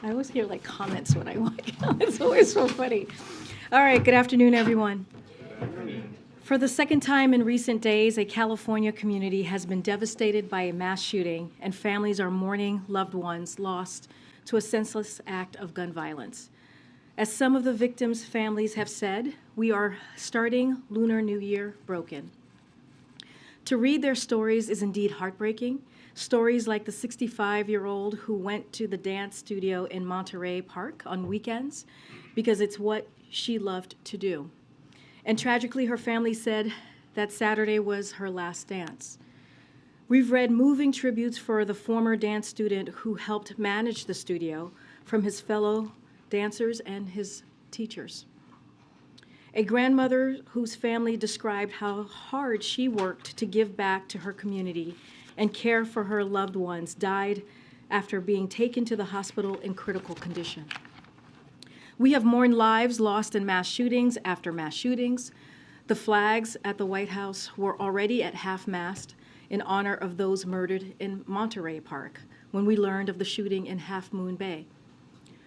I always hear like comments when I walk out. It's always so funny. All right, good afternoon, everyone. For the second time in recent days, a California community has been devastated by a mass shooting, and families are mourning loved ones lost to a senseless act of gun violence. As some of the victims' families have said, we are starting Lunar New Year broken. To read their stories is indeed heartbreaking. Stories like the 65-year-old who went to the dance studio in Monterey Park on weekends because it's what she loved to do. And tragically, her family said that Saturday was her last dance. We've read moving tributes for the former dance student who helped manage the studio from his fellow dancers and his teachers. A grandmother whose family described how hard she worked to give back to her community and care for her loved ones died after being taken to the hospital in critical condition. We have mourned lives lost in mass shootings after mass shootings. The flags at the White House were already at half-mast in honor of those murdered in Monterey Park when we learned of the shooting in Half Moon Bay.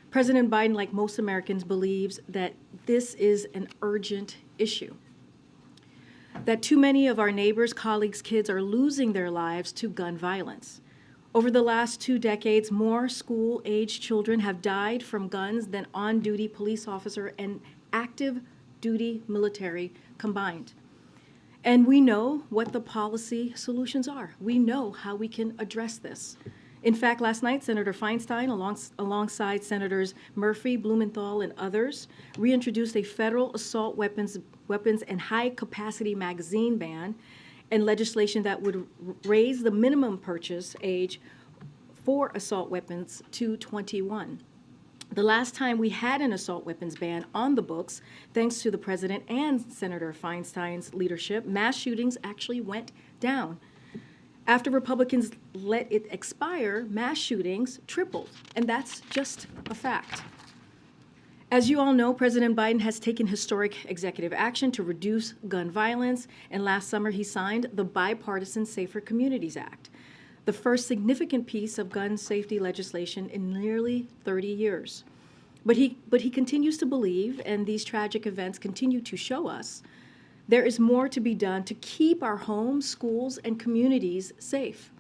President Biden, like most Americans, believes that this is an urgent issue, that too many of our neighbors, colleagues, kids are losing their lives to gun violence. Over the last 2 decades, more school-aged children have died from guns than on-duty police officer and active duty military combined. And we know what the policy solutions are. We know how we can address this. In fact, last night, Senator Feinstein, alongside Senators Murphy, Blumenthal, and others, reintroduced a federal assault weapons and high-capacity magazine ban and legislation that would raise the minimum purchase age for assault weapons to 21. The last time we had an assault weapons ban on the books, thanks to the President and Senator Feinstein's leadership, mass shootings actually went down. After Republicans let it expire, mass shootings tripled, and that's just a fact. As you all know, President Biden has taken historic executive action to reduce gun violence, and last summer he signed the Bipartisan Safer Communities Act, the first significant piece of gun safety legislation in nearly 30 years. But he continues to believe, and these tragic events continue to show us, there is more to be done to keep our homes, schools, and communities safe.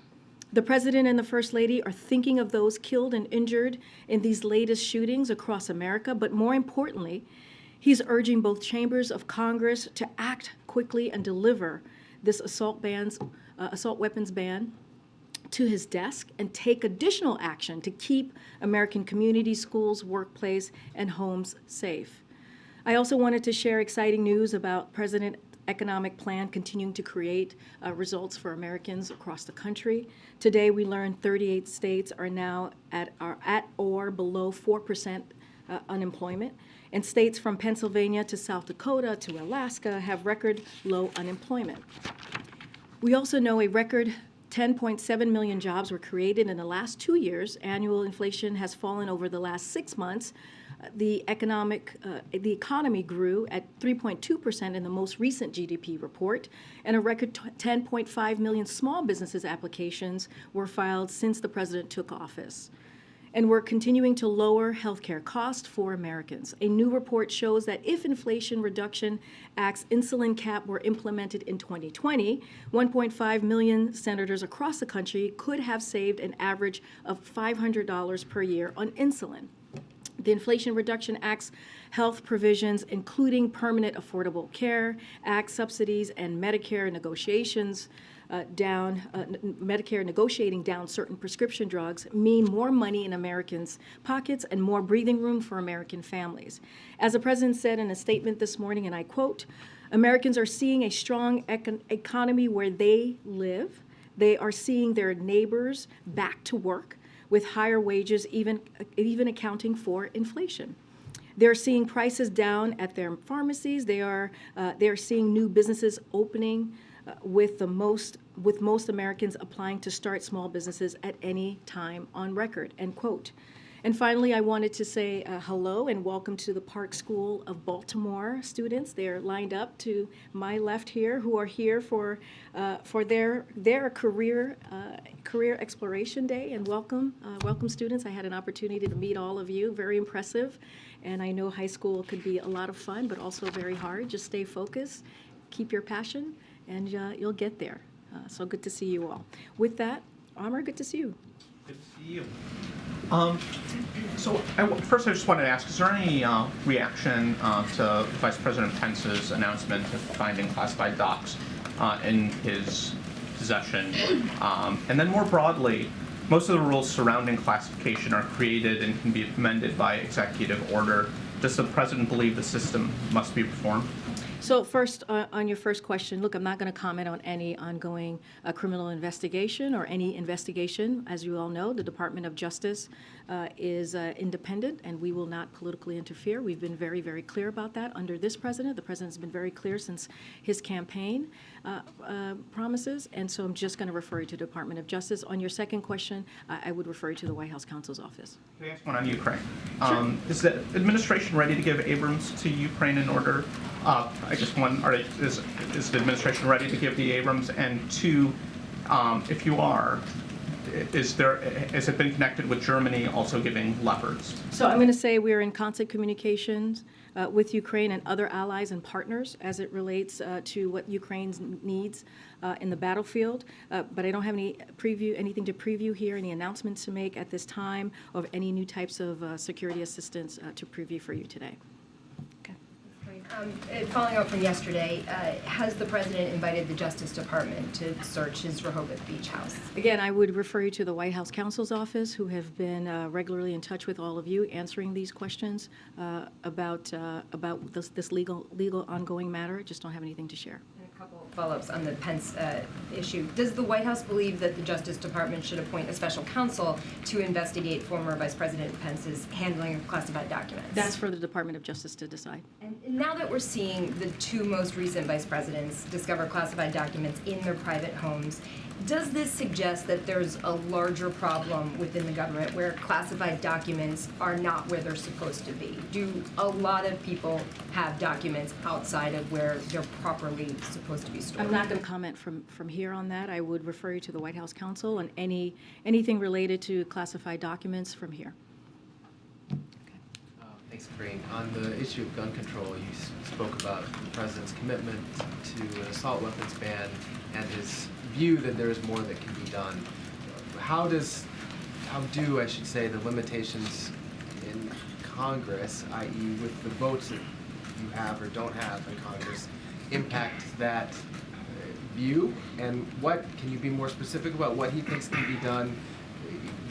The President and the First Lady are thinking of those killed and injured in these latest shootings across America, but more importantly, he's urging both chambers of Congress to act quickly and deliver this assault weapons ban to his desk and take additional action to keep American communities, schools, workplace, and homes safe. I also wanted to share exciting news about President's economic plan continuing to create results for Americans across the country. Today, we learned 38 states are now at or below 4% unemployment, and states from Pennsylvania to South Dakota to Alaska have record low unemployment. We also know a record 10.7 million jobs were created in the last 2 years. Annual inflation has fallen over the last 6 months. The economy grew at 3.2% in the most recent GDP report, and a record 10.5 million small businesses applications were filed since the president took office. And we're continuing to lower healthcare costs for Americans. A new report shows that if Inflation Reduction Act's insulin cap were implemented in 2020, 1.5 million senators across the country could have saved an average of $500 per year on insulin. The Inflation Reduction Act's health provisions, including permanent affordable care act subsidies and Medicare negotiating down certain prescription drugs, mean more money in Americans' pockets and more breathing room for American families. As the president said in a statement this morning, and I quote, "Americans are seeing a strong economy where they live. They are seeing their neighbors back to work with higher wages, even accounting for inflation. They're seeing prices down at their pharmacies. They're seeing new businesses opening with most Americans applying to start small businesses at any time on record," end quote. And finally, I wanted to say hello and welcome to the Park School of Baltimore students. They're lined up to my left here, who are here for their career exploration day. And welcome students. I had an opportunity to meet all of you. Very impressive. And I know high school could be a lot of fun, but also very hard. Just stay focused, keep your passion, and you'll get there. So good to see you all. With that, Amr, good to see you. Good to see you. First I just wanted to ask, is there any reaction to Vice President Pence's announcement of finding classified docs in his possession? And then more broadly, most of the rules surrounding classification are created and can be amended by executive order. Does the President believe the system must be reformed? So first, on your first question, look, I'm not going to comment on any ongoing criminal investigation or any investigation. As you all know, the Department of Justice is independent, and we will not politically interfere. We've been very, very clear about that under this president. The president's been very clear since his campaign promises, and so I'm just going to refer you to the Department of Justice. On your second question, I would refer you to the White House counsel's office. Can I ask one on Ukraine? Sure. Is the administration ready to give Abrams to Ukraine in order? I guess one, is the administration ready to give the Abrams? And two, if you are, has it been connected with Germany also giving Leopards? So I'm going to say we're in constant communications with Ukraine and other allies and partners as it relates to what Ukraine needs in the battlefield. But I don't have anything to preview here, any announcements to make at this time of any new types of security assistance to preview for you today. Following up from yesterday, has the President invited the Justice Department to search his Rehoboth Beach house? Again, I would refer you to the White House counsel's office, who have been regularly in touch with all of you, answering these questions about this legal ongoing matter. I just don't have anything to share. A couple follow-ups on the Pence issue. Does the White House believe that the Justice Department should appoint a special counsel to investigate former Vice President Pence's handling of classified documents? That's for the Department of Justice to decide. And now that we're seeing the two most recent vice presidents discover classified documents in their private homes, does this suggest that there's a larger problem within the government where classified documents are not where they're supposed to be? Do a lot of people have documents outside of where they're properly supposed to be stored? I'm not going to comment from here on that. I would refer you to the White House counsel and anything related to classified documents from here. Thanks, Karine. On the issue of gun control, you spoke about the President's commitment to an assault weapons ban and his view that there is more that can be done. How do the limitations in Congress, i.e. with the votes that you have or don't have in Congress, impact that view? And can you be more specific about what he thinks can be done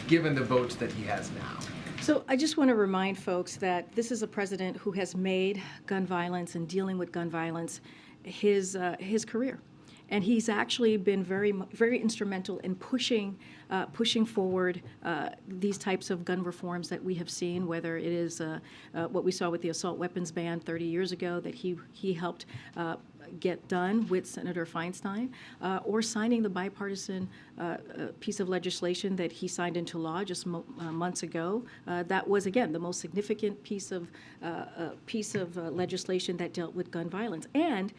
given the votes that he has now? So I just want to remind folks that this is a president who has made gun violence and dealing with gun violence his career. And he's actually been very, very instrumental in pushing forward these types of gun reforms that we have seen, whether it is what we saw with the assault weapons ban 30 years ago that he helped get done with Senator Feinstein, or signing the bipartisan piece of legislation that he signed into law just months ago. That was, again, the most significant piece of legislation that dealt with gun violence. And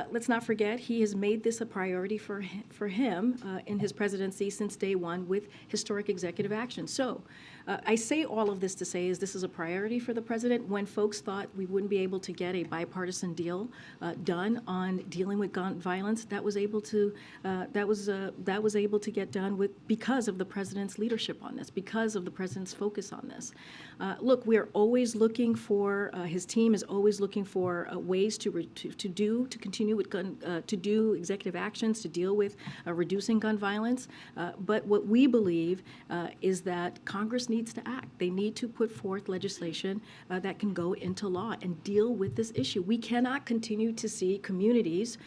let's not forget, he has made this a priority for him in his presidency since day one with historic executive action. So I say all of this to say is this is a priority for the president. When folks thought we wouldn't be able to get a bipartisan deal done on dealing with gun violence, that was able to get done because of the president's leadership on this, because of the president's focus on this. Look, we're always looking for his team is always looking for ways to continue with to do executive actions to deal with reducing gun violence. But what we believe is that Congress needs to act. They need to put forth legislation that can go into law and deal with this issue. We cannot continue to see communities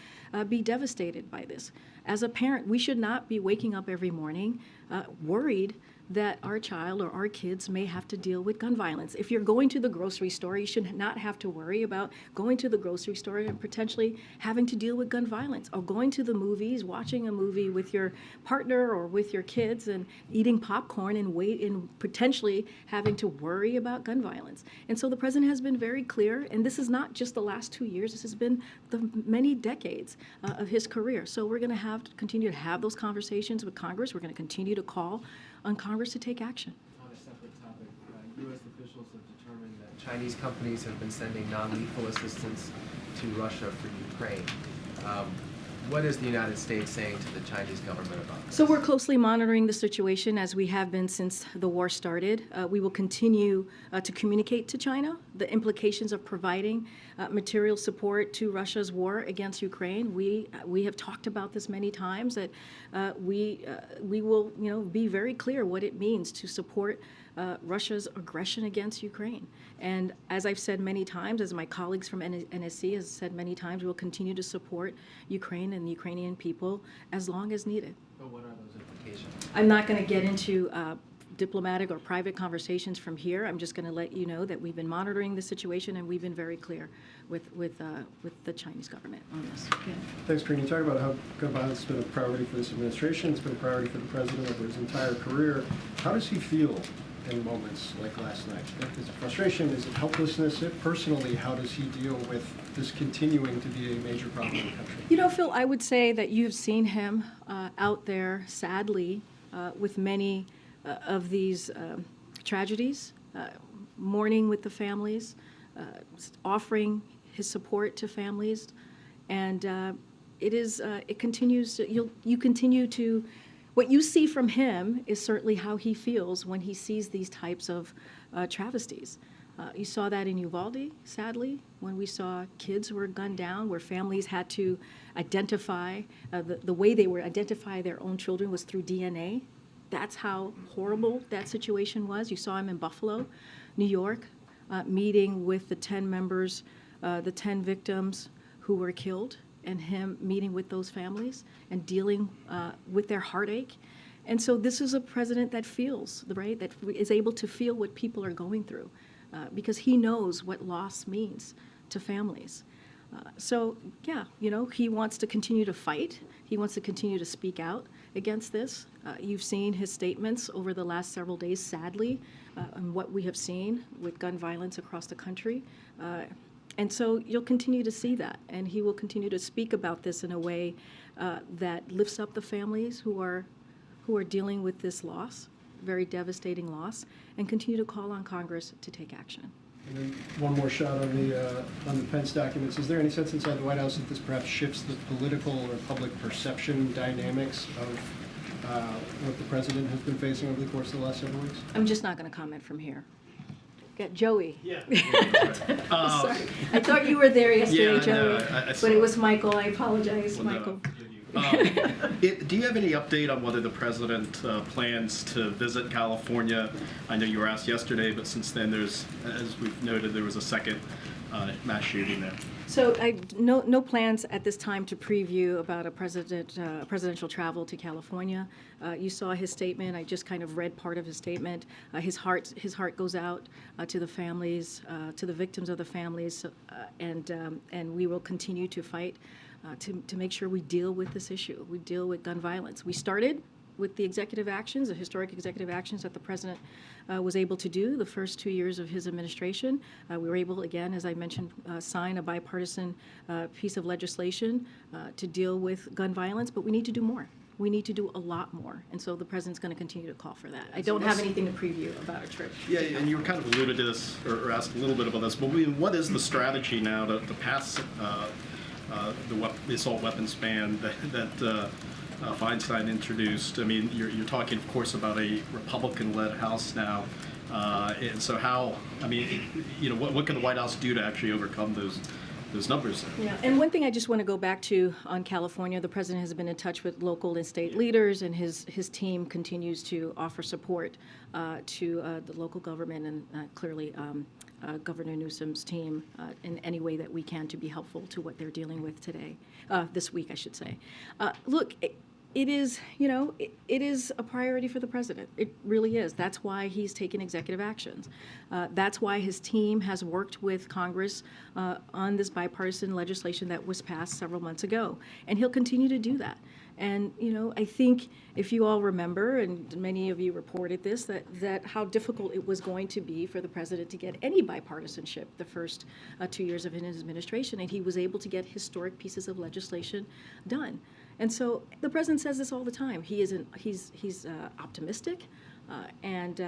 be devastated by this. As a parent, we should not be waking up every morning worried that our child or our kids may have to deal with gun violence. If you're going to the grocery store, you should not have to worry about going to the grocery store and potentially having to deal with gun violence, or going to the movies, watching a movie with your partner or with your kids and eating popcorn and potentially having to worry about gun violence. And so the president has been very clear, and this is not just the last 2 years, this has been the many decades of his career. So we're going to continue to have those conversations with Congress. We're going to continue to call on Congress to take action. On a separate topic, U.S. officials have determined that Chinese companies have been sending non-lethal assistance to Russia for Ukraine. What is the United States saying to the Chinese government about this? So we're closely monitoring the situation, as we have been since the war started. We will continue to communicate to China the implications of providing material support to Russia's war against Ukraine. We have talked about this many times, that we will be very clear what it means to support Russia's aggression against Ukraine. And as I've said many times, as my colleagues from NSC has said many times, we will continue to support Ukraine and the Ukrainian people as long as needed. But what are those implications? I'm not going to get into diplomatic or private conversations from here. I'm just going to let you know that we've been monitoring the situation, and we've been very clear with the Chinese government on this. Yeah. Thanks, Karine. You talk about how gun violence has been a priority for this administration. It's been a priority for the president over his entire career. How does he feel in moments like last night? Is it frustration? Is it helplessness? Personally, how does he deal with this continuing to be a major problem in the country? You know, Phil, I would say that you've seen him out there, sadly, with many of these tragedies, mourning with the families, offering his support to families, and it continues. You continue to. What you see from him is certainly how he feels when he sees these types of travesties. You saw that in Uvalde, sadly, when we saw kids who were gunned down, where families had to identify, the way they would identify their own children was through DNA. That's how horrible that situation was. You saw him in Buffalo, New York, meeting with the 10 members, the 10 victims who were killed, and him meeting with those families and dealing with their heartache. And so this is a president that feels, right, that is able to feel what people are going through, because he knows what loss means to families. So, yeah, he wants to continue to fight. He wants to continue to speak out against this. You've seen his statements over the last several days, sadly, and what we have seen with gun violence across the country. And so you'll continue to see that, and he will continue to speak about this in a way that lifts up the families who are dealing with this loss, very devastating loss, and continue to call on Congress to take action. And then one more shot on the Pence documents. Is there any sense inside the White House that this perhaps shifts the political or public perception dynamics of what the president has been facing over the course of the last several weeks? I'm just not going to comment from here. Got Joey. Yeah. Sorry. I thought you were there yesterday, Yeah, Joey. no, but it was Michael. I apologize, Well, no. Michael. Do you have any update on whether the president plans to visit California? I know you were asked yesterday, but since then, as we've noted, there was a second mass shooting there. So no plans at this time to preview about a presidential travel to California. You saw his statement. I just kind of read part of his statement. His heart goes out to the families, to the victims of the families, and we will continue to fight to make sure we deal with this issue. We deal with gun violence. We started with the executive actions, the historic executive actions that the president was able to do the first 2 years of his administration. We were able, again, as I mentioned, sign a bipartisan piece of legislation to deal with gun violence, but we need to do more. We need to do a lot more, and so the president's going to continue to call for that. I don't have anything to preview about a trip. Yeah, and you were kind of alluded to this, or asked a little bit about this, but what is the strategy now to pass the assault weapons ban that Feinstein introduced? I mean, you're talking, of course, about a Republican-led House now, and so what can the White House do to actually overcome those numbers? Yeah, and one thing I just want to go back to on California, the president has been in touch with local and state leaders, and his team continues to offer support to the local government and clearly Governor Newsom's team in any way that we can to be helpful to what they're dealing with today, this week, I should say. Look, it is, you know, it is a priority for the president. It really is. That's why he's taken executive actions. That's why his team has worked with Congress on this bipartisan legislation that was passed several months ago. And he'll continue to do that. And, you know, I think if you all remember, and many of you reported this, that how difficult it was going to be for the president to get any bipartisanship the first 2 years of his administration, and he was able to get historic pieces of legislation done. And so the president says this all the time. He's optimistic, and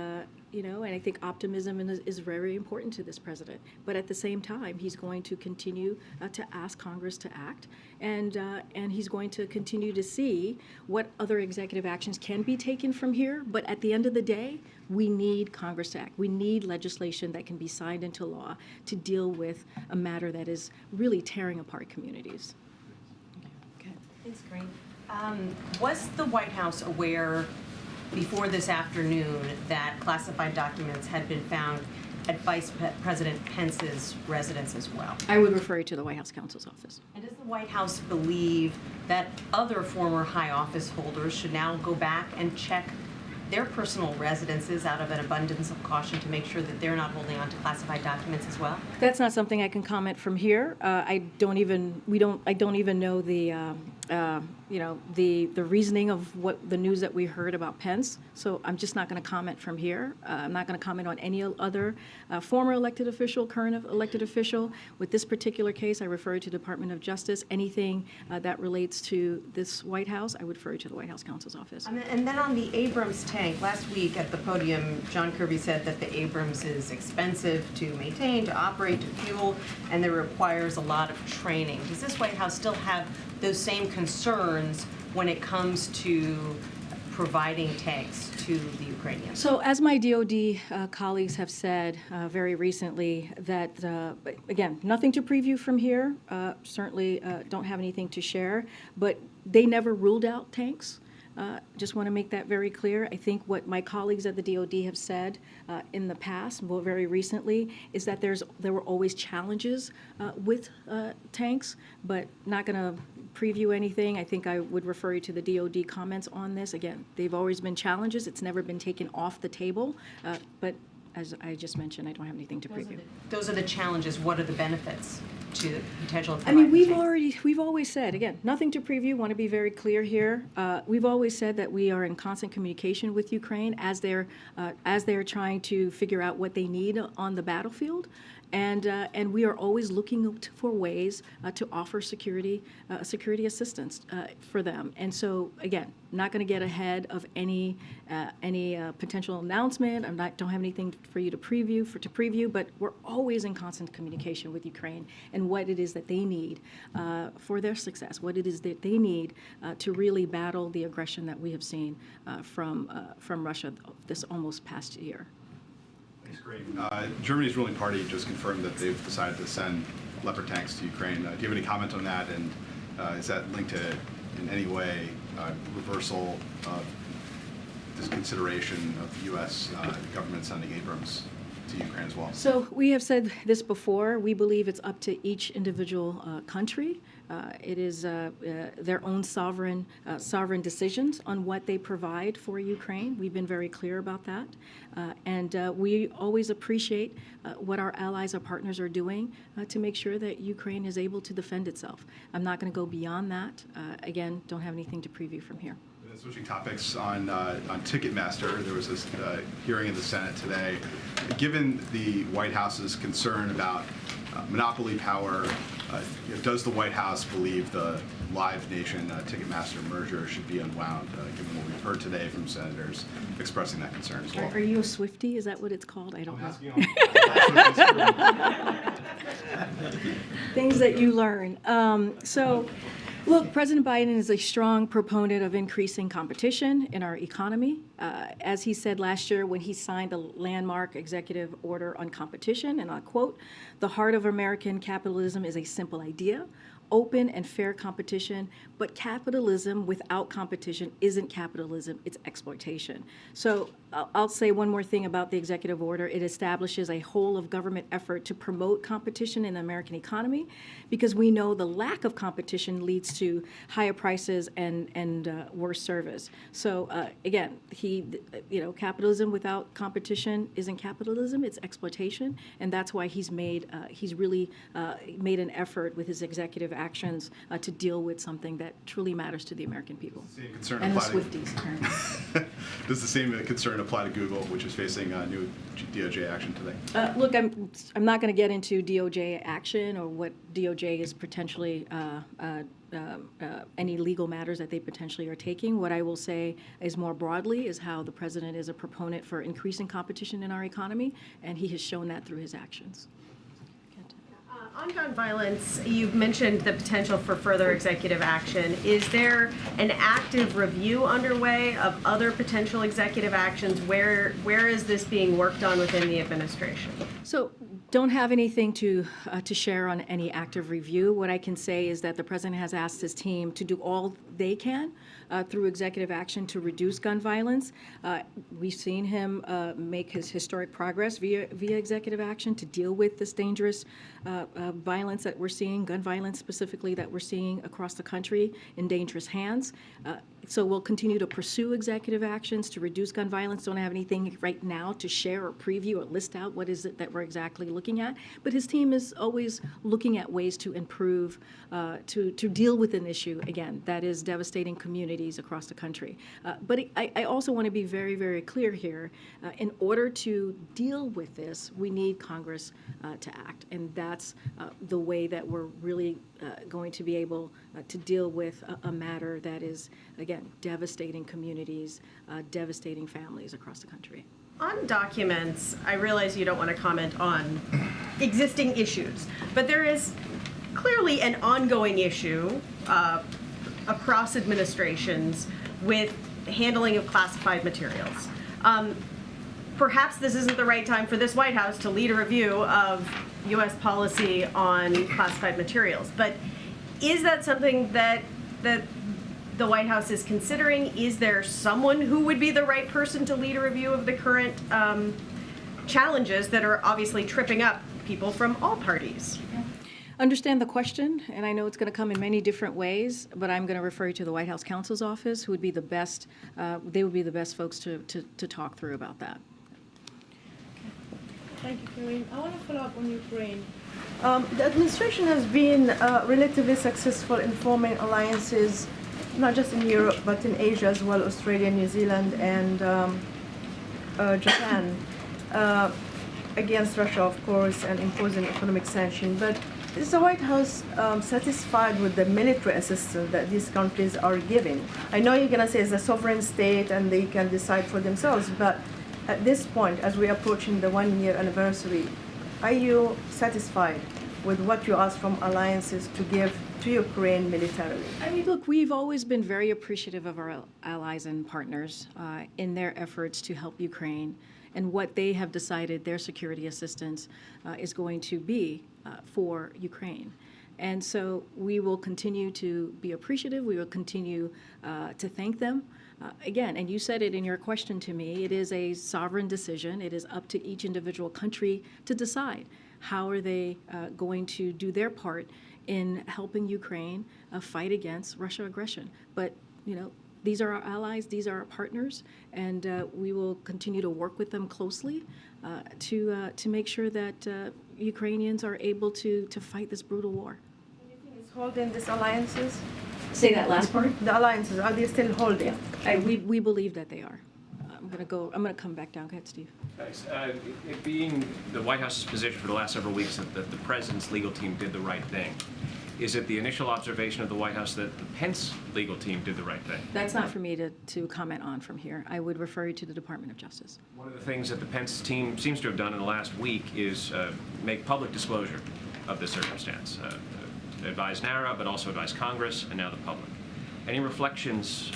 you know, and I think optimism is very important to this president. But at the same time, he's going to continue to ask Congress to act, and he's going to continue to see what other executive actions can be taken from here. But at the end of the day, we need Congress to act. We need legislation that can be signed into law to deal with a matter that is really tearing apart communities. Okay. Thanks, Karine. Was the White House aware before this afternoon that classified documents had been found at Vice President Pence's residence as well? I would refer you to the White House counsel's office. And does the White House believe that other former high office holders should now go back and check their personal residences out of an abundance of caution to make sure that they're not holding on to classified documents as well? That's not something I can comment from here. I don't even know the you know, the reasoning of what the news that we heard about Pence. So I'm just not going to comment from here. I'm not going to comment on any other former elected official, current elected official. With this particular case, I refer you to the Department of Justice. Anything that relates to this White House, I would refer you to the White House counsel's office. And then on the Abrams tank, last week at the podium, John Kirby said that the Abrams is expensive to maintain, to operate, to fuel, and it requires a lot of training. Does this White House still have those same concerns when it comes to providing tanks to the Ukrainians? So as my DOD colleagues have said very recently, that, again, nothing to preview from here, certainly don't have anything to share, but they never ruled out tanks. Just want to make that very clear. I think what my colleagues at the DOD have said in the past, well, very recently, is that there were always challenges with tanks, but not going to preview anything. I think I would refer you to the DOD comments on this. Again, they've always been challenges. It's never been taken off the table, but as I just mentioned, I don't have anything to preview. Those are the challenges. What are the benefits to the potential of I mean, providing tanks? we've always said, again, nothing to preview, want to be very clear here. We've always said that we are in constant communication with Ukraine as they're trying to figure out what they need on the battlefield. And we are always looking for ways to offer security assistance for them. And so, again, not going to get ahead of any potential announcement. Don't have anything for you to preview, but we're always in constant communication with Ukraine and what it is that they need for their success, what it is that they need to really battle the aggression that we have seen from Russia this almost past year. Thanks, great. Germany's ruling party just confirmed that they've decided to send Leopard tanks to Ukraine. Do you have any comment on that? And is that linked to, in any way, reversal of this consideration of the U.S. Government sending Abrams to Ukraine as well? So we have said this before. We believe it's up to each individual country. It is their own sovereign decisions on what they provide for Ukraine. We've been very clear about that. And we always appreciate what our allies, our partners are doing to make sure that Ukraine is able to defend itself. I'm not going to go beyond that. Again, don't have anything to preview from here. Switching topics on Ticketmaster, there was this hearing in the Senate today. Given the White House's concern about monopoly power, does the White House believe the Live Nation Ticketmaster merger should be unwound, given what we've heard today from senators expressing that concern as well? Are you a Swiftie? Is that what it's called? I don't know. Things that you learn. Look, President Biden is a strong proponent of increasing competition in our economy. As he said last year when he signed the landmark executive order on competition, and I'll quote, "The heart of American capitalism is a simple idea. open and fair competition, but capitalism without competition isn't capitalism, it's exploitation. So I'll say one more thing about the executive order. It establishes a whole of government effort to promote competition in the American economy, because we know the lack of competition leads to higher prices and worse service. So again, capitalism without competition isn't capitalism, it's exploitation, and that's why he's really made an effort with his executive actions to deal with something that truly matters to the American people. Same concern And the apply to- Swifties, apparently. Does the same concern apply to Google, which is facing new DOJ action today? Look, I'm not going to get into DOJ action or what DOJ is potentially any legal matters that they potentially are taking. What I will say is more broadly is how the president is a proponent for increasing competition in our economy, and he has shown that through his actions. On gun violence, you've mentioned the potential for further executive action. Is there an active review underway of other potential executive actions? Where is this being worked on within the administration? So don't have anything to share on any active review. What I can say is that the president has asked his team to do all they can through executive action to reduce gun violence. We've seen him make his historic progress via executive action to deal with this dangerous violence that we're seeing, gun violence specifically, that we're seeing across the country in dangerous hands. So we'll continue to pursue executive actions to reduce gun violence. Don't have anything right now to share or preview or list out what is it that we're exactly looking at. But his team is always looking at ways to improve, to deal with an issue, again, that is devastating communities across the country. But I also want to be very, very clear here. In order to deal with this, we need Congress to act. And that's the way that we're really going to be able to deal with a matter that is, again, devastating communities, devastating families across the country. On documents, I realize you don't want to comment on existing issues, but there is clearly an ongoing issue across administrations with handling of classified materials. Perhaps this isn't the right time for this White House to lead a review of U.S. policy on classified materials, but is that something that the White House is considering? Is there someone who would be the right person to lead a review of the current challenges that are obviously tripping up people from all parties? Understand the question, and I know it's going to come in many different ways, but I'm going to refer you to the White House counsel's office, who would be the best, they would be the best folks to talk through about that. Thank you, Karine. I want to follow up on Ukraine. The administration has been relatively successful in forming alliances, not just in Europe, but in Asia as well, Australia, New Zealand, and Japan, against Russia, of course, and imposing economic sanctions. But is the White House satisfied with the military assistance that these countries are giving? I know you're going to say it's a sovereign state and they can decide for themselves, but at this point, as we're approaching the one-year anniversary, are you satisfied with what you ask from alliances to give to Ukraine militarily? I mean, look, we've always been very appreciative of our allies and partners in their efforts to help Ukraine and what they have decided their security assistance is going to be for Ukraine. And so we will continue to be appreciative. We will continue to thank them. Again, and you said it in your question to me, it is a sovereign decision. It is up to each individual country to decide how are they going to do their part in helping Ukraine fight against Russia aggression. But, you know, these are our allies, these are our partners, and we will continue to work with them closely to make sure that Ukrainians are able to fight this brutal war. Do you think it's holding these alliances? Say that last part. The alliances, are they still holding? We believe that they are. I'm going to come back down. Go ahead, Steve. Thanks. It being the White House's position for the last several weeks that the president's legal team did the right thing, is it the initial observation of the White House that the Pence legal team did the right thing? That's not for me to comment on from here. I would refer you to the Department of Justice. One of the things that the Pence team seems to have done in the last week is make public disclosure of this circumstance. Advise NARA, but also advise Congress and now the public. Any reflections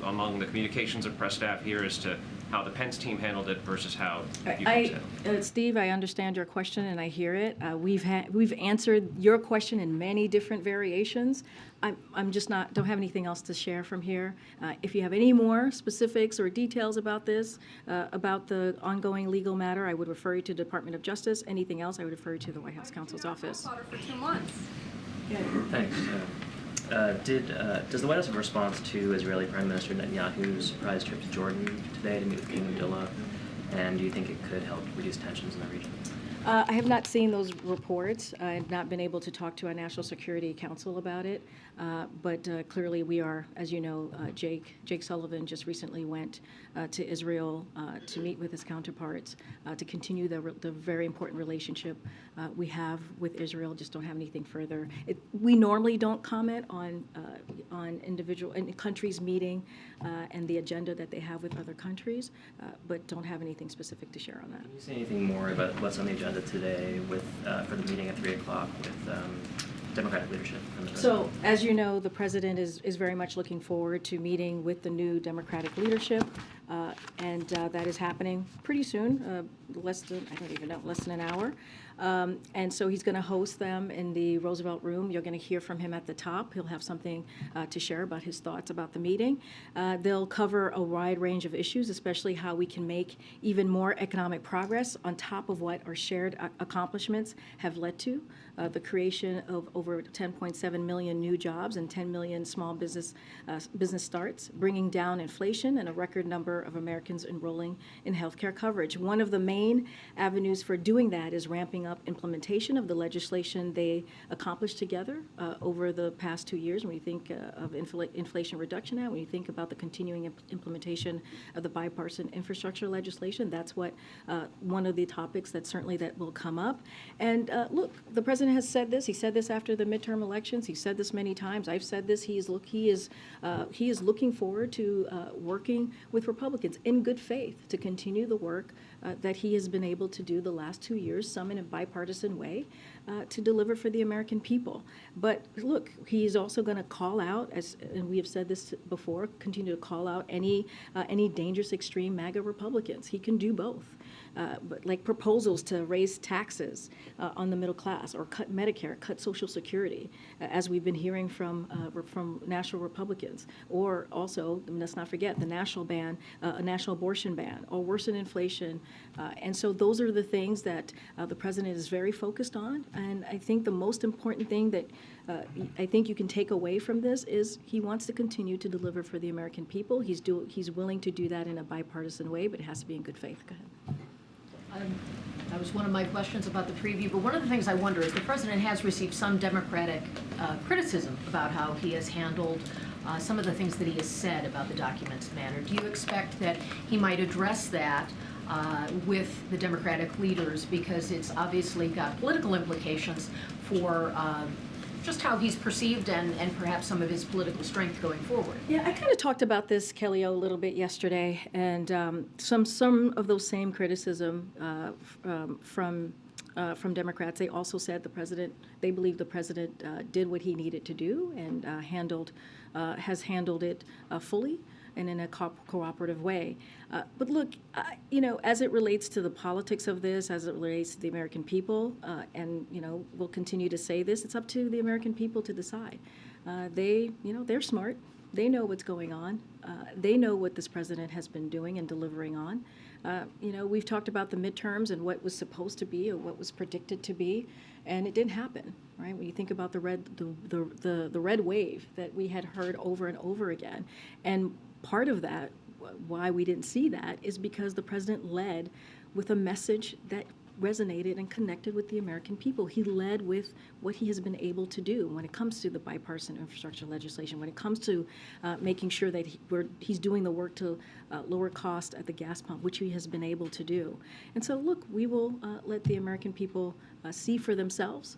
among the communications and press staff here as to how the Pence team handled it versus how you folks handled it? Steve, I understand your question and I hear it. We've answered your question in many different variations. I'm just don't have anything else to share from here. If you have any more specifics or details about this, about the ongoing legal matter, I would refer you to the Department of Justice. Anything else, I would refer you to the White House counsel's office. For 2 months. Thanks. Does the White House have a response to Israeli Prime Minister Netanyahu's surprise trip to Jordan today to meet with King Abdullah? And do you think it could help reduce tensions in the region? I have not seen those reports. I have not been able to talk to our National Security Council about it. But clearly we are, as you know, Jake Sullivan just recently went to Israel to meet with his counterparts to continue the very important relationship we have with Israel. Just don't have anything further. We normally don't comment on individual countries meeting and the agenda that they have with other countries, but don't have anything specific to share on that. Can you say anything more about what's on the agenda today with for the meeting at 3 o'clock with Democratic leadership? So, as you know, the president is very much looking forward to meeting with the new Democratic leadership, and that is happening pretty soon, less than an hour. And so he's going to host them in the Roosevelt Room. You're going to hear from him at the top. He'll have something to share about his thoughts about the meeting. They'll cover a wide range of issues, especially how we can make even more economic progress on top of what our shared accomplishments have led to, the creation of over 10.7 million new jobs and 10 million small business starts, bringing down inflation and a record number of Americans enrolling in health care coverage. One of the main avenues for doing that is ramping up implementation of the legislation they accomplished together over the past 2 years. When you think of Inflation Reduction Act, when you think about the continuing implementation of the bipartisan infrastructure legislation, that's what one of the topics that will come up. And look, the president has said this. He said this after the midterm elections. He said this many times. I've said this. He is looking forward to working with Republicans in good faith to continue the work that he has been able to do the last 2 years, some in a bipartisan way, to deliver for the American people. But look, he is also going to call out, and we have said this before, continue to call out any dangerous extreme MAGA Republicans. He can do both. But like proposals to raise taxes on the middle class, or cut Medicare, cut Social Security, as we've been hearing from national Republicans, or also, let's not forget, the national abortion ban, or worsen inflation. And so those are the things that the president is very focused on. And I think the most important thing that I think you can take away from this is he wants to continue to deliver for the American people. He's willing to do that in a bipartisan way, but it has to be in good faith. Go ahead. That was one of my questions about the preview, but one of the things I wonder is the president has received some Democratic criticism about how he has handled some of the things that he has said about the documents matter. Do you expect that he might address that with the Democratic leaders, because it's obviously got political implications for just how he's perceived and perhaps some of his political strength going forward? Yeah, I kind of talked about this, Kelly, a little bit yesterday, and some of those same criticism from Democrats. They also said they believe the president did what he needed to do and has handled it fully and in a cooperative way. But look, as it relates to the politics of this, as it relates to the American people, and we'll continue to say this, it's up to the American people to decide. They're smart. They know what's going on. They know what this president has been doing and delivering on. We've talked about the midterms and what was supposed to be or what was predicted to be, and it didn't happen, right? When you think about the red wave that we had heard over and over again, and part of that, why we didn't see that, is because the president led with a message that resonated and connected with the American people. He led with what he has been able to do when it comes to the bipartisan infrastructure legislation, when it comes to making sure that he's doing the work to lower cost at the gas pump, which he has been able to do. And so, look, we will let the American people see for themselves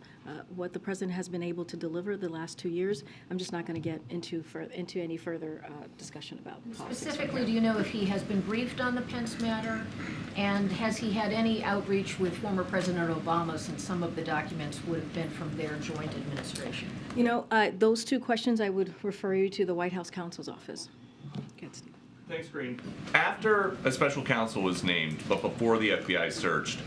what the president has been able to deliver the last 2 years. I'm just not going to get into any further discussion about politics. Specifically, do you know if he has been briefed on the Pence matter? And has he had any outreach with former President Obama, since some of the documents would have been from their joint administration? Those two questions, I would refer you to the White House counsel's office. Go ahead, Steve. Thanks, Karine. After a special counsel was named, but before the FBI searched,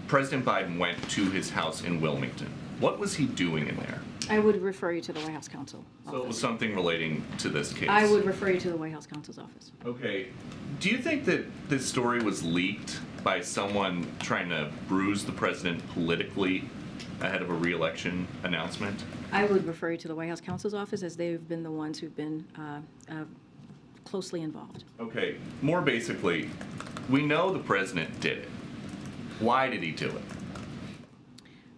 President Biden went to his house in Wilmington. What was he doing in there? I would refer you to the White House counsel So it was office. something relating to this case. I would refer you to the White House counsel's office. Okay. Do you think that this story was leaked by someone trying to bruise the president politically ahead of a re-election announcement? I would refer you to the White House counsel's office, as they've been the ones who've been closely involved. Okay. More basically, we know the president did it. Why did he do it?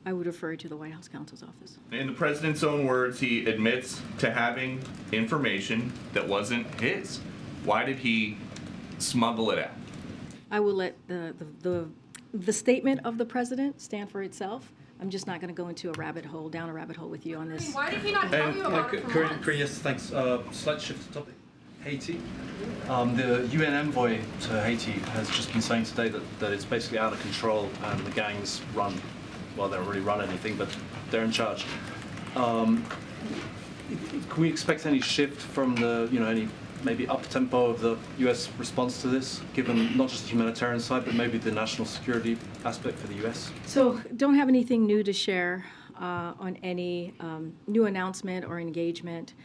I would refer you to the White House counsel's office. In the president's own words, he admits to having information that wasn't his. Why did he smuggle it out? I will let the statement of the president stand for itself. I'm just not going to go into down a rabbit hole with you on this. Why did he not tell you about it for months? Karine, yes, thanks. Slight shift to topic. Haiti. The UN envoy to Haiti has just been saying today that it's basically out of control and the gangs run, well, they don't really run anything, but they're in charge. Can we expect any shift from any maybe up-tempo of the US response to this, given not just the humanitarian side, but maybe the national security aspect for the US? So don't have anything new to share on any new announcement or engagement.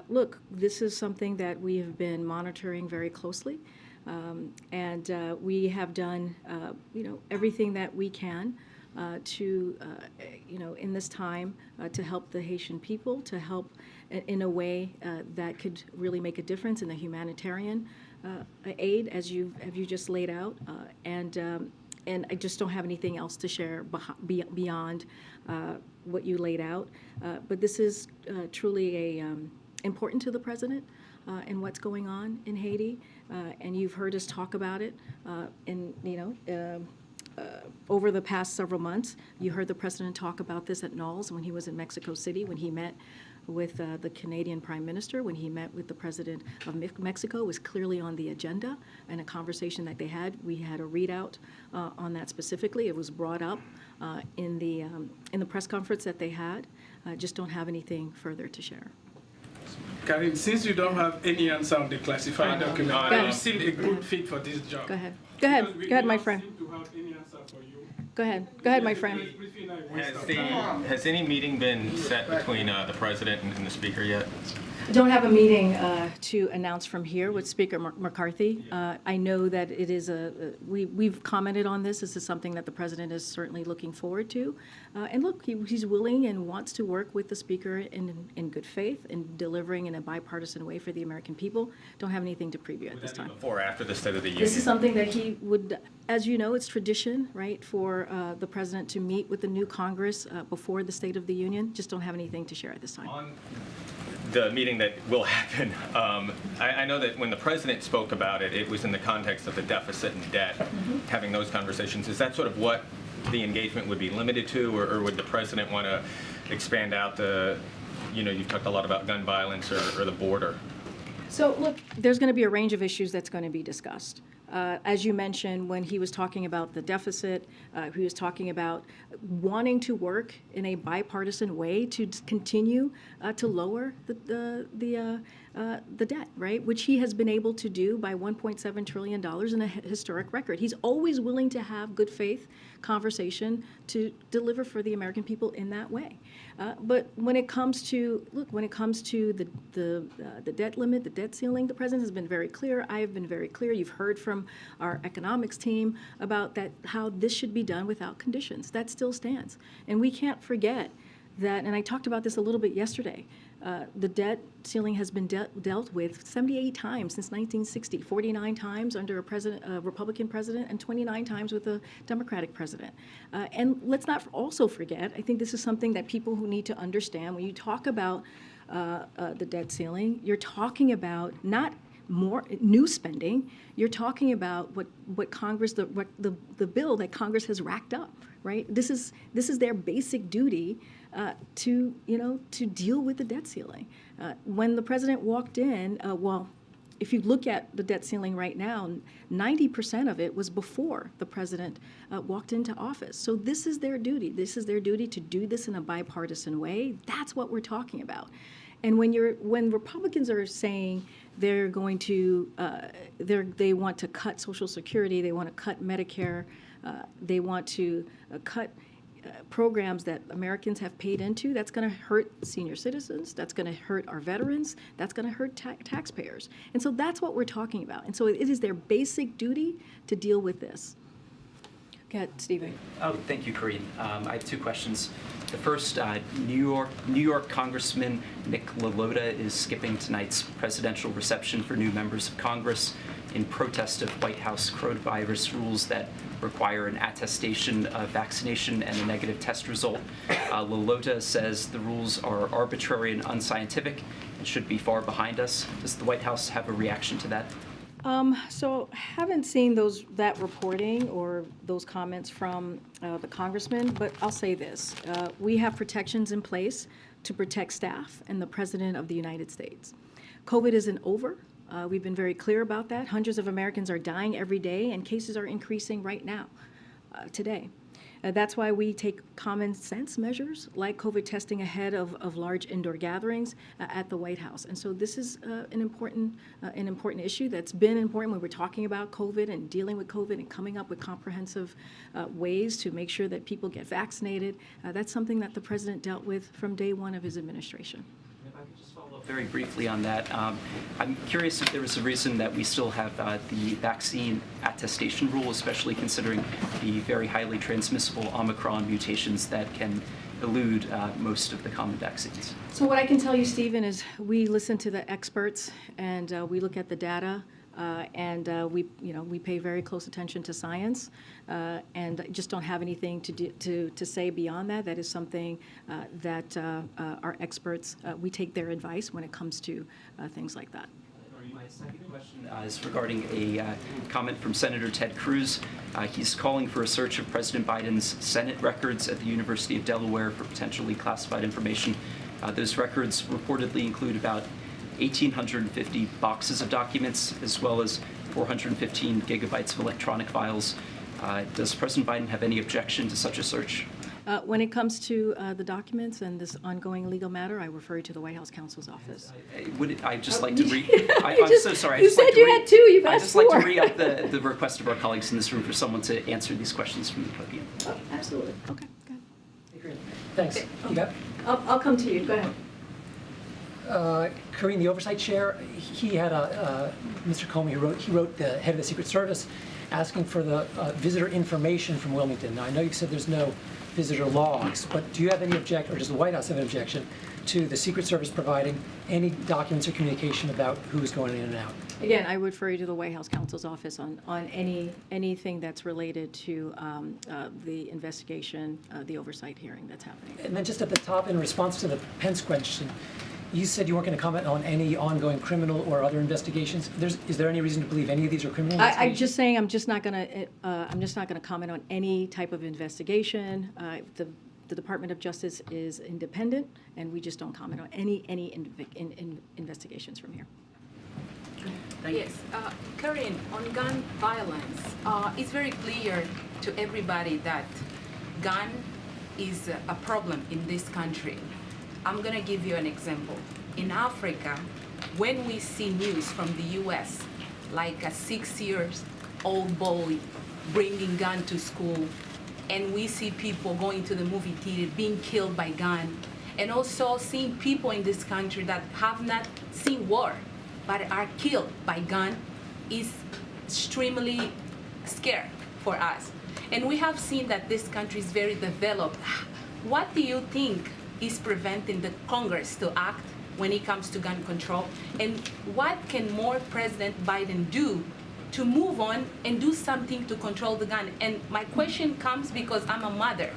Look, this is something that we have been monitoring very closely, and we have done, everything that we can to, in this time, to help the Haitian people, to help in a way that could really make a difference in the humanitarian aid, as you just laid out, and I just don't have anything else to share beyond what you laid out. But this is truly important to the president and what's going on in Haiti, and you've heard us talk about it. Over the past several months, you heard the president talk about this at Knowles when he was in Mexico City, when he met with the Canadian Prime Minister, when he met with the President of Mexico. It was clearly on the agenda, and a conversation that they had. We had a readout on that specifically. It was brought up in the press conference that they had. Just don't have anything further to share. Karine, since you don't have any answer on the classified document, Go are you ahead. still a good fit for this job? Go ahead. Because we Go ahead, do my not friend. seem to have any answer for you. Go ahead, my friend. Has any meeting been set between the president and the speaker yet? Don't have a meeting to announce from here with Speaker McCarthy. I know that it is we've commented on this. This is something that the president is certainly looking forward to. And look, he's willing and wants to work with the speaker in good faith and delivering in a bipartisan way for the American people. Don't have anything to preview at this time. Before or after the State of the Union? This is something that he would, as you know, it's tradition, right, for the president to meet with the new Congress before the State of the Union. Just don't have anything to share at this time. On the meeting that will happen, I know that when the president spoke about it, it was in the context of the deficit and debt, having those conversations. Is that sort of what the engagement would be limited to, or would the president want to expand out you've talked a lot about gun violence or the border? So look, there's going to be a range of issues that's going to be discussed. As you mentioned, when he was talking about the deficit, he was talking about wanting to work in a bipartisan way to continue to lower the debt, right? Which he has been able to do by $1.7 trillion in a historic record. He's always willing to have good faith conversation to deliver for the American people in that way. But when it comes to the debt limit, the debt ceiling, the president has been very clear. I have been very clear. You've heard from our economics team about that, how this should be done without conditions. That still stands. And we can't forget that, and I talked about this a little bit yesterday, the debt ceiling has been dealt with 78 times since 1960, 49 times under a Republican president, and 29 times with a Democratic president. And let's not also forget, I think this is something that people who need to understand, when you talk about the debt ceiling, you're talking about not more new spending, you're talking about what Congress, the bill that Congress has racked up, right? This is their basic duty to deal with the debt ceiling. When the president walked in, if you look at the debt ceiling right now, 90% of it was before the president walked into office. So this is their duty. This is their duty to do this in a bipartisan way. That's what we're talking about. And when Republicans are saying they're going to, they want to cut Social Security, they want to cut Medicare, they want to cut programs that Americans have paid into, that's going to hurt senior citizens, that's going to hurt our veterans, that's going to hurt taxpayers. And so that's what we're talking about. And so it is their basic duty to deal with this. Go ahead, Stephen. Oh, thank you, Karine. I have two questions. The first, New York Congressman Nick LaLota is skipping tonight's presidential reception for new members of Congress in protest of White House coronavirus rules that require an attestation of vaccination and a negative test result. LaLota says the rules are arbitrary and unscientific and should be far behind us. Does the White House have a reaction to that? So haven't seen that reporting or those comments from the congressman, but I'll say this. We have protections in place to protect staff and the President of the United States. COVID isn't over. We've been very clear about that. Hundreds of Americans are dying every day, and cases are increasing right now, today. That's why we take common sense measures like COVID testing ahead of large indoor gatherings at the White House. And so this is an important issue that's been important when we're talking about COVID and dealing with COVID and coming up with comprehensive ways to make sure that people get vaccinated. That's something that the president dealt with from day one of his administration. If I could just follow up very briefly on that, I'm curious if there was a reason that we still have the vaccine attestation rule, especially considering the very highly transmissible Omicron mutations that can elude most of the common vaccines. So what I can tell you, Stephen, is we listen to the experts and we look at the data. We pay very close attention to science, and just don't have anything to say beyond that. That is something that our experts, we take their advice when it comes to things like that. My second question is regarding a comment from Senator Ted Cruz. He's calling for a search of President Biden's Senate records at the University of Delaware for potentially classified information. Those records reportedly include about 1,850 boxes of documents, as well as 415 gigabytes of electronic files. Does President Biden have any objection to such a search? When it comes to the documents and this ongoing legal matter, I refer you to the White House counsel's office. I'd just like to read. I'm so sorry. You said you had two. You've asked I'd just four. like to re-up the request of our colleagues in this room for someone to answer these questions from the podium. Oh, absolutely. Okay, go ahead. Thanks. You got? I'll come to you. Go ahead. Karine, the oversight chair, he had Mr. Comey, he wrote the head of the Secret Service asking for the visitor information from Wilmington. Now, I know you said there's no visitor logs, but do you have any objection, or does the White House have an objection to the Secret Service providing any documents or communication about who's going in and out? Again, I would refer you to the White House counsel's office on anything that's related to the investigation, the oversight hearing that's happening. And then just at the top, in response to the Pence question, you said you weren't going to comment on any ongoing criminal or other investigations. Is there any reason to believe any of these are criminal investigations? I'm just saying I'm just not going to comment on any type of investigation. The Department of Justice is independent, and we just don't comment on any investigations from here. Yes, Karine, on gun violence, it's very clear to everybody that gun is a problem in this country. I'm going to give you an example. In Africa, when we see news from the U.S., like a 6-year-old boy bringing gun to school, and we see people going to the movie theater being killed by gun, and also seeing people in this country that have not seen war, but are killed by gun, is extremely scary for us. And we have seen that this country is very developed. What do you think is preventing the Congress to act when it comes to gun control? And what can more President Biden do to move on and do something to control the gun? And my question comes because I'm a mother.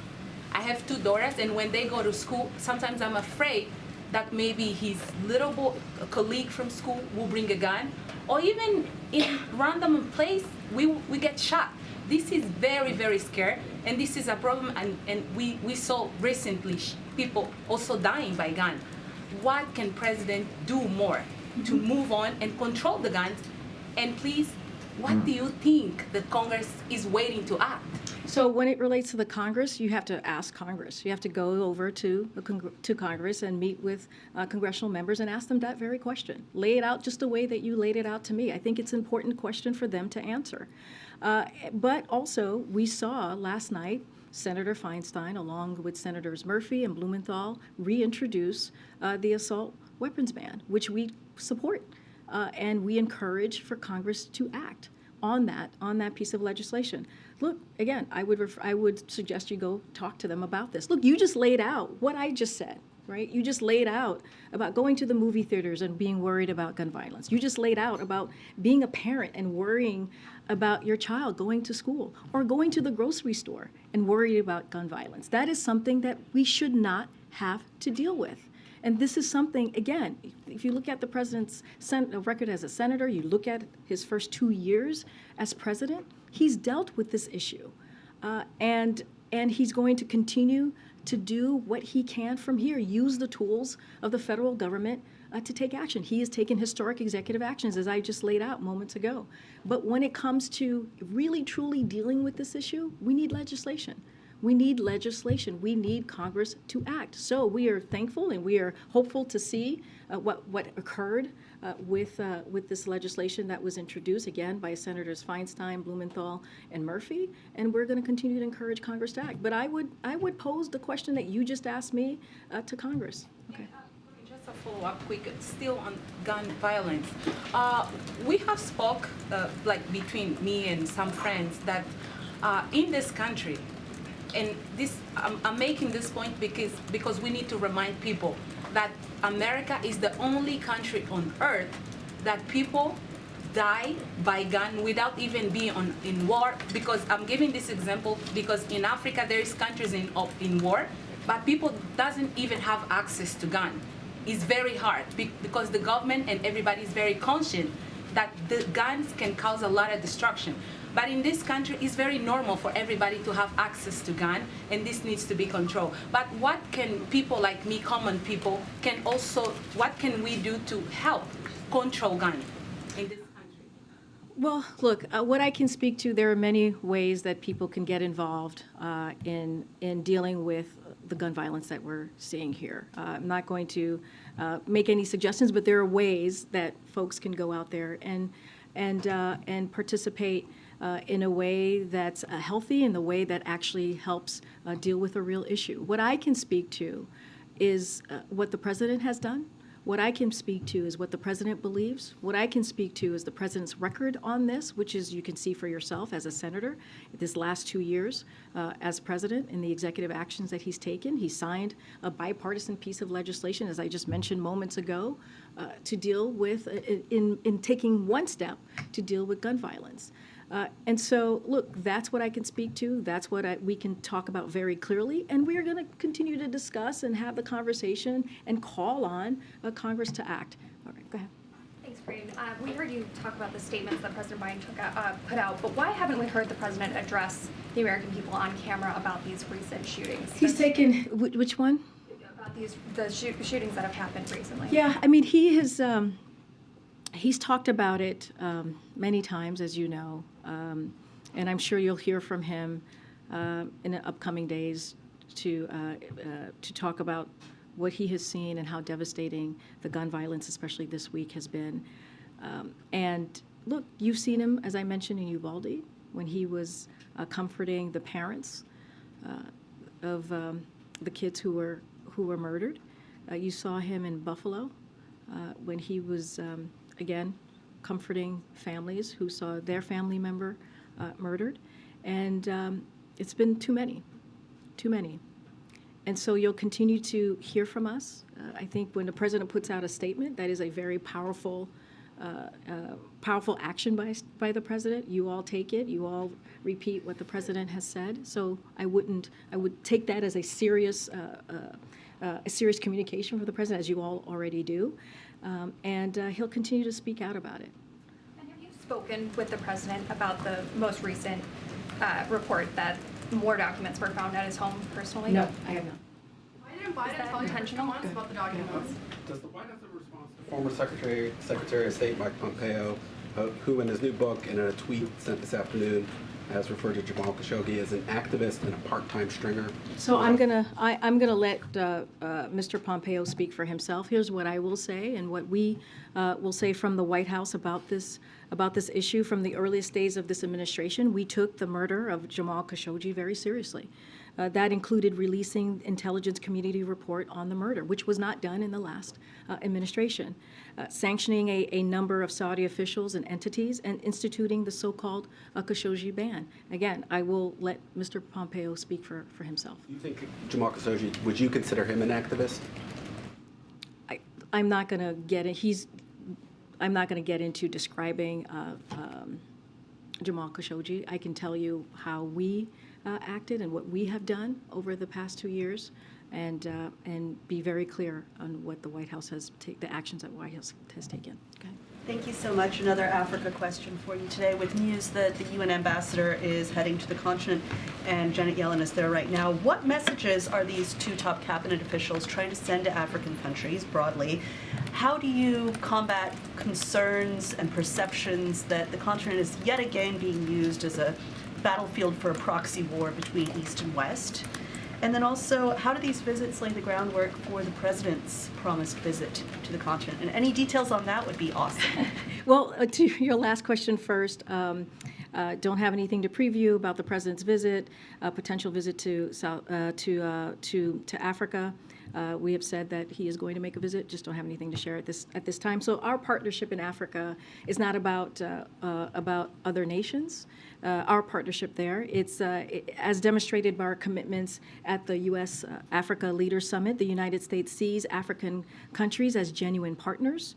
I have 2 daughters, and when they go to school, sometimes I'm afraid that maybe his little colleague from school will bring a gun, or even in random place, we get shot. This is very, very scary, and this is a problem, and we saw recently people also dying by gun. What can President do more to move on and control the guns. And please, what do you think the Congress is waiting to act? So when it relates to the Congress, you have to ask Congress. You have to go over to Congress and meet with congressional members and ask them that very question. Lay it out just the way that you laid it out to me. I think it's an important question for them to answer. But also, we saw last night Senator Feinstein, along with Senators Murphy and Blumenthal, reintroduce the assault weapons ban, which we support. And we encourage for Congress to act on that piece of legislation. Look, again, I would suggest you go talk to them about this. Look, you just laid out what I just said, right? You just laid out about going to the movie theaters and being worried about gun violence. You just laid out about being a parent and worrying about your child going to school or going to the grocery store and worried about gun violence. That is something that we should not have to deal with. And this is something, again, if you look at the president's record as a senator, you look at his first 2 years as president, he's dealt with this issue. And he's going to continue to do what he can from here, use the tools of the federal government to take action. He has taken historic executive actions, as I just laid out moments ago. But when it comes to really, truly dealing with this issue, we need legislation. We need legislation. We need Congress to act. So we are thankful and we are hopeful to see what occurred with this legislation that was introduced, again, by Senators Feinstein, Blumenthal, and Murphy. And we're going to continue to encourage Congress to act. But I would pose the question that you just asked me to Congress. Okay. Just a follow-up quick, still on gun violence. We have spoke, like between me and some friends, that in this country, and this, I'm making this point because we need to remind people that America is the only country on earth that people die by gun without even being in war. Because I'm giving this example because in Africa there is countries in war, but people doesn't even have access to gun. It's very hard because the government and everybody is very conscious that the guns can cause a lot of destruction. But in this country, it's very normal for everybody to have access to gun, and this needs to be controlled. But what can people like me, common people, what can we do to help control gun in this country? Well, look, what I can speak to, there are many ways that people can get involved in dealing with the gun violence that we're seeing here. I'm not going to make any suggestions, but there are ways that folks can go out there and participate in a way that's healthy, in the way that actually helps deal with a real issue. What I can speak to is what the president has done. What I can speak to is what the president believes. What I can speak to is the president's record on this, which is you can see for yourself as a senator this last 2 years as president in the executive actions that he's taken. He signed a bipartisan piece of legislation, as I just mentioned moments ago, to deal with, in taking one step to deal with gun violence. And so, look, that's what I can speak to. That's what we can talk about very clearly. And we are going to continue to discuss and have the conversation and call on Congress to act. All right, go ahead. Thanks, Karine. We heard you talk about the statements that President Biden put out, but why haven't we heard the president address the American people on camera about these recent shootings? He's taken, which one? About the shootings that have happened recently. Yeah, I mean, he has... He's talked about it many times, as you know, and I'm sure you'll hear from him in the upcoming days to talk about what he has seen and how devastating the gun violence, especially this week, has been. And look, you've seen him, as I mentioned, in Uvalde, when he was comforting the parents of the kids who were murdered. You saw him in Buffalo when he was again, comforting families who saw their family member murdered. And it's been too many. And so you'll continue to hear from us. I think when the president puts out a statement, that is a very powerful action by the president. You all take it. You all repeat what the president has said. So I would take that as a serious communication for the president, as you all already do. And he'll continue to speak out about it. And have you spoken with the president about the most recent report that more documents were found at his home personally? No, I have not. Why didn't Biden tell you intentional about the documents? Does the White House have a response to former Secretary of State Mike Pompeo, who in his new book and in a tweet sent this afternoon has referred to Jamal Khashoggi as an activist and a part-time stringer. So I'm gonna let Mr. Pompeo speak for himself. Here's what I will say, and what we will say from the White House about this issue. From the earliest days of this administration, we took the murder of Jamal Khashoggi very seriously. That included releasing intelligence community report on the murder, which was not done in the last administration, sanctioning a number of Saudi officials and entities, and instituting the so-called Khashoggi ban. Again, I will let Mr. Pompeo speak for himself. Do you think Jamal Khashoggi, would you consider him an activist? I'm not going to get it. I'm not going to get into describing Jamal Khashoggi. I can tell you how we acted and what we have done over the past 2 years, and be very clear on what the White House has the actions that White House has taken. Okay. Thank you so much. Another Africa question for you today, with news that the UN ambassador is heading to the continent and Janet Yellen is there right now. What messages are these two top cabinet officials trying to send to African countries broadly? How do you combat concerns and perceptions that the continent is yet again being used as a battlefield for a proxy war between East and West? And then also, how do these visits lay the groundwork for the president's promised visit to the continent? And any details on that would be awesome. Well, to your last question first, don't have anything to preview about the president's visit, potential visit to Africa. We have said that he is going to make a visit, just don't have anything to share at this time. So our partnership in Africa is not about other nations. Our partnership there, it's as demonstrated by our commitments at the U.S. Africa Leaders Summit. The United States sees African countries as genuine partners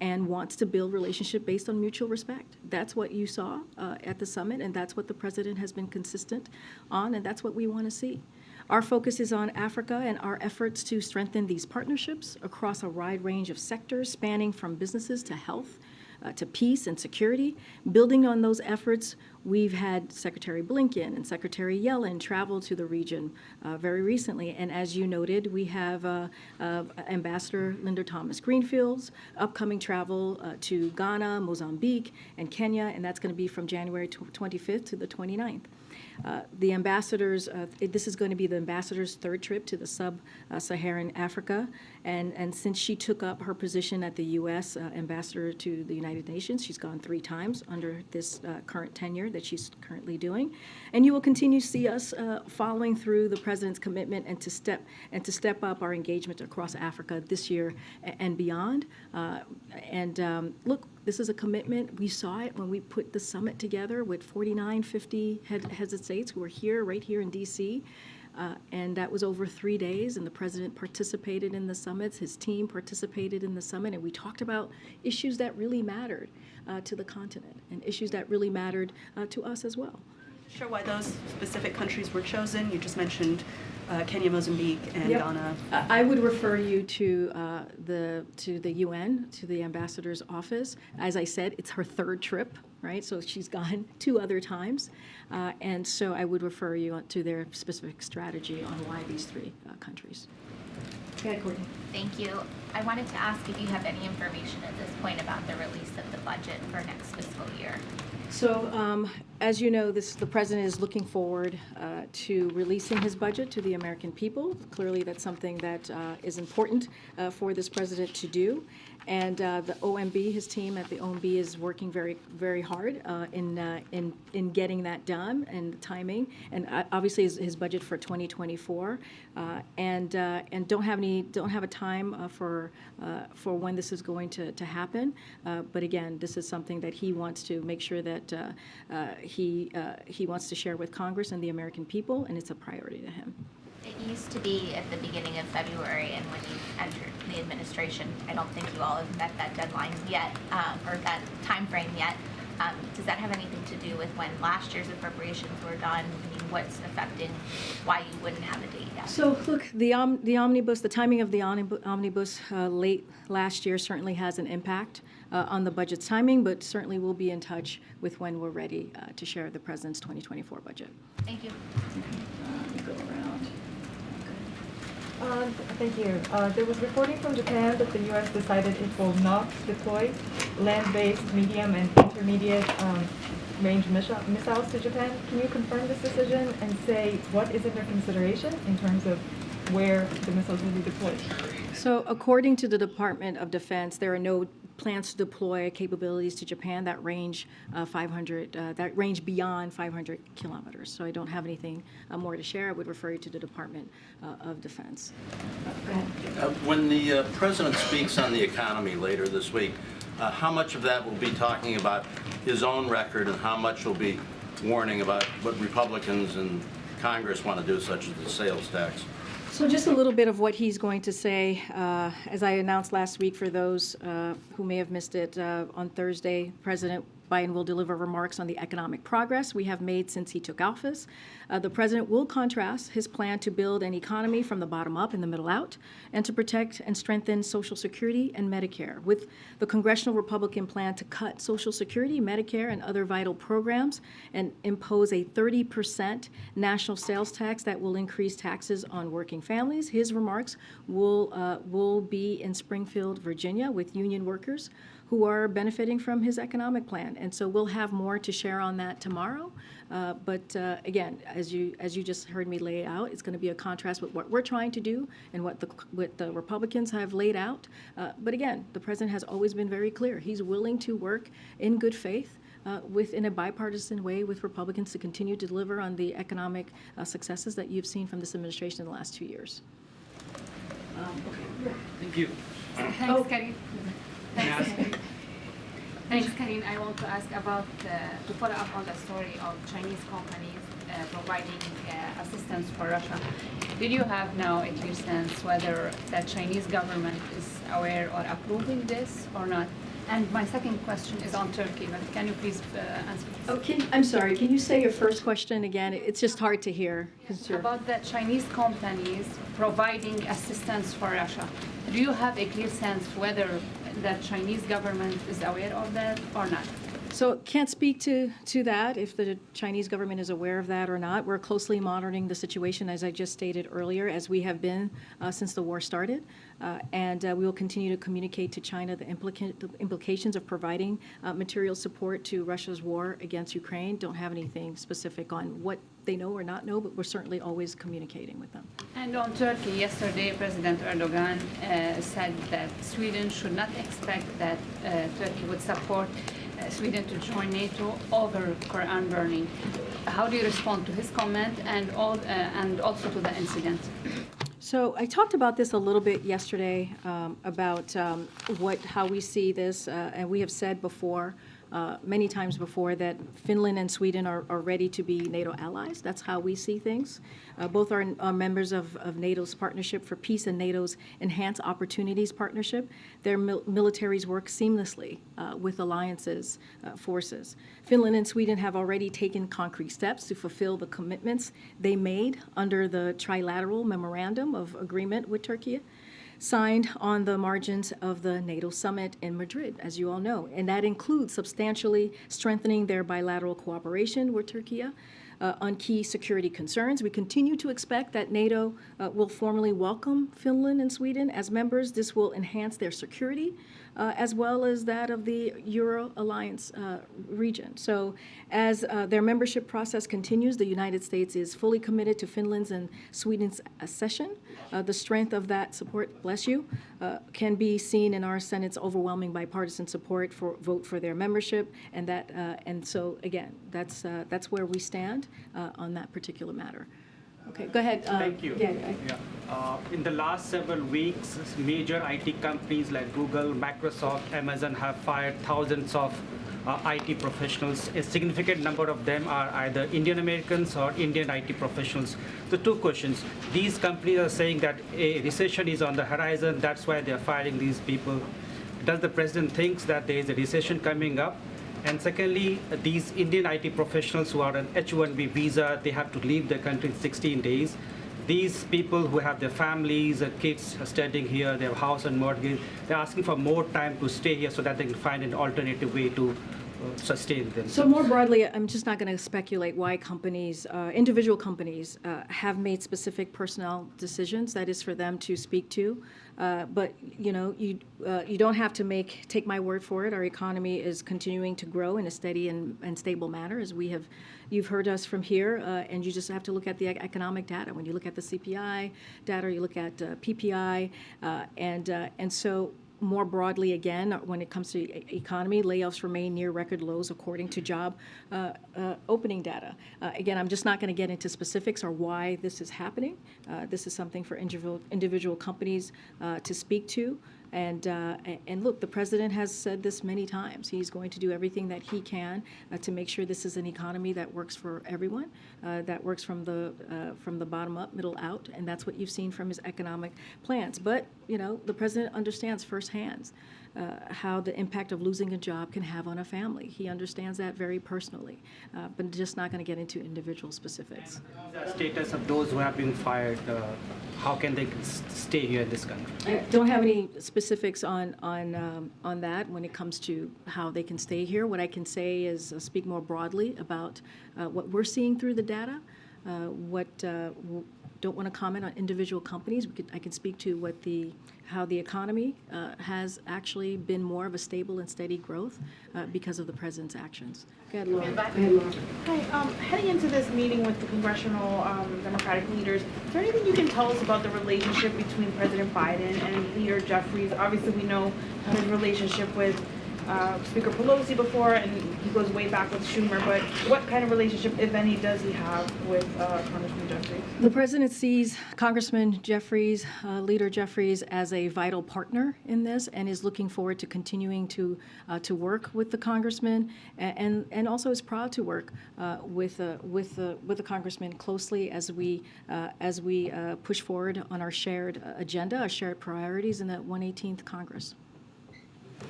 and wants to build relationship based on mutual respect. That's what you saw at the summit, and that's what the president has been consistent on, and that's what we want to see. Our focus is on Africa and our efforts to strengthen these partnerships across a wide range of sectors, spanning from businesses to health, to peace and security. Building on those efforts, we've had Secretary Blinken and Secretary Yellen travel to the region very recently. And as you noted, we have Ambassador Linda Thomas-Greenfield's upcoming travel to Ghana, Mozambique, and Kenya, and that's going to be from January 25th to the 29th. The ambassadors, this is going to be the ambassador's third trip to the sub-Saharan Africa, and since she took up her position at the U.S. ambassador to the United Nations, she's gone 3 times under this current tenure that she's currently doing. And you will continue to see us following through the president's commitment and to step up our engagement across Africa this year and beyond. Look, this is a commitment. We saw it when we put the summit together with 49, 50 heads of states who were here, right here in D.C., and that was over 3 days, and the president participated in the summits, his team participated in the summit, and we talked about issues that really mattered to the continent and issues that really mattered to us as well. Sure, why those specific countries were chosen? You just mentioned Kenya, Mozambique, and Ghana. I would refer you to the UN, to the ambassador's office. As I said, it's her 3rd trip, right? So she's gone 2 other times, and so I would refer you to their specific strategy on why these 3 countries. Go ahead, Courtney. Thank you. I wanted to ask if you have any information at this point about the release of the budget for next fiscal year. So, as you know, the president is looking forward to releasing his budget to the American people. Clearly, that's something that is important for this president to do. And the OMB, his team at the OMB, is working very, very hard in getting that done and the timing. And obviously, his budget for 2024, and don't have a time for when this is going to happen. But again, this is something that he wants to make sure that he wants to share with Congress and the American people, and it's a priority to him. It used to be at the beginning of February, and when you entered the administration, I don't think you all have met that deadline yet, or that time frame yet. Does that have anything to do with when last year's appropriations were done? I mean, what's affecting why you wouldn't have a date yet? So look, the omnibus, the timing of the omnibus late last year certainly has an impact on the budget's timing, but certainly we'll be in touch with when we're ready to share the president's 2024 budget. Thank you. Go around. Thank you. There was reporting from Japan that the U.S. decided it will not deploy land-based medium and intermediate range missiles to Japan. Can you confirm this decision and say what is under consideration in terms of where the missiles will be deployed? So according to the Department of Defense, there are no plans to deploy capabilities to Japan that range beyond 500 kilometers. So I don't have anything more to share. I would refer you to the Department of Defense. Go ahead. When the president speaks on the economy later this week, how much of that will be talking about his own record and how much will be warning about what Republicans in Congress want to do, such as the sales tax? So just a little bit of what he's going to say. As I announced last week, for those who may have missed it, on Thursday, President Biden will deliver remarks on the economic progress we have made since he took office. The president will contrast his plan to build an economy from the bottom up and the middle out, and to protect and strengthen Social Security and Medicare, with the congressional Republican plan to cut Social Security, Medicare, and other vital programs and impose a 30% national sales tax that will increase taxes on working families. His remarks will be in Springfield, Virginia, with union workers who are benefiting from his economic plan. And so we'll have more to share on that tomorrow. But again, as you just heard me lay out, it's going to be a contrast with what we're trying to do and what the Republicans have laid out. But again, the president has always been very clear. He's willing to work in good faith in a bipartisan way with Republicans to continue to deliver on the economic successes that you've seen from this administration in the last 2 years. Thank you. Thanks, Karine. Thanks, Karine. I want to ask about, to follow up on the story of Chinese companies providing assistance for Russia. Did you have now a clear sense whether the Chinese government is aware or approving this or not? And my second question is on Turkey, but can you please answer this? Oh, I'm sorry, can you say your first question again? It's just hard to hear. About the Chinese companies providing assistance for Russia. Do you have a clear sense whether the Chinese government is aware of that or not? So can't speak to that, if the Chinese government is aware of that or not. We're closely monitoring the situation, as I just stated earlier, as we have been since the war started. And we will continue to communicate to China the implications of providing material support to Russia's war against Ukraine. Don't have anything specific on what they know or not know, but we're certainly always communicating with them. And on Turkey, yesterday, President Erdogan said that Sweden should not expect that Turkey would support Sweden to join NATO over Quran burning. How do you respond to his comment and also to the incident? So I talked about this a little bit yesterday about how we see this, and we have said before, many times before, that Finland and Sweden are ready to be NATO allies. That's how we see things. Both are members of NATO's Partnership for Peace and NATO's Enhanced Opportunities Partnership. Their militaries work seamlessly with alliances, forces. Finland and Sweden have already taken concrete steps to fulfill the commitments they made under the trilateral memorandum of agreement with Turkey, signed on the margins of the NATO summit in Madrid, as you all know. And that includes substantially strengthening their bilateral cooperation with Turkey on key security concerns. We continue to expect that NATO will formally welcome Finland and Sweden as members. This will enhance their security, as well as that of the Euro Alliance region. So as their membership process continues, the United States is fully committed to Finland's and Sweden's accession. The strength of that support, bless you, can be seen in our Senate's overwhelming bipartisan support for vote for their membership, and so again, that's where we stand on that particular matter. Okay, go ahead. Thank you. In the last several weeks, major IT companies like Google, Microsoft, Amazon have fired thousands of IT professionals. A significant number of them are either Indian Americans or Indian IT professionals. So two questions. These companies are saying that a recession is on the horizon. That's why they're firing these people. Does the president think that there is a recession coming up? And secondly, these Indian IT professionals who are on H-1B visa, they have to leave the country in 16 days. These people who have their families, their kids studying here, their house and mortgage, they're asking for more time to stay here so that they can find an alternative way to sustain themselves. So more broadly, I'm just not going to speculate why companies, individual companies, have made specific personnel decisions. That is for them to speak to. But you know, you don't have to take my word for it. Our economy is continuing to grow in a steady and stable manner, as you've heard us from here. And you just have to look at the economic data. When you look at the CPI data, you look at PPI, and so. More broadly, again, when it comes to economy, layoffs remain near record lows according to job opening data. Again, I'm just not going to get into specifics or why this is happening. This is something for individual companies to speak to. And look, the president has said this many times. He's going to do everything that he can to make sure this is an economy that works for everyone, that works from the bottom up, middle out, and that's what you've seen from his economic plans. But you know, the president understands firsthand how the impact of losing a job can have on a family. He understands that very personally, but just not going to get into individual specifics. The status of those who have been fired, how can they stay here in this country? I don't have any specifics on that when it comes to how they can stay here. What I can say is speak more broadly about what we're seeing through the data. Don't want to comment on individual companies. I can speak to how the economy has actually been more of a stable and steady growth because of the president's actions. Go ahead, Laura. Hi. Heading into this meeting with the congressional Democratic leaders, is there anything you can tell us about the relationship between President Biden and Leader Jeffries? Obviously, we know his relationship with Speaker Pelosi before, and he goes way back with Schumer, but what kind of relationship, if any, does he have with Congressman Jeffries? The president sees Congressman Jeffries, Leader Jeffries, as a vital partner in this, and is looking forward to continuing to work with the congressman, and also is proud to work with the congressman closely as we push forward on our shared agenda, our shared priorities in the 118th Congress.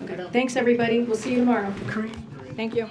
Okay. Thanks, everybody. We'll see you tomorrow. Thank you.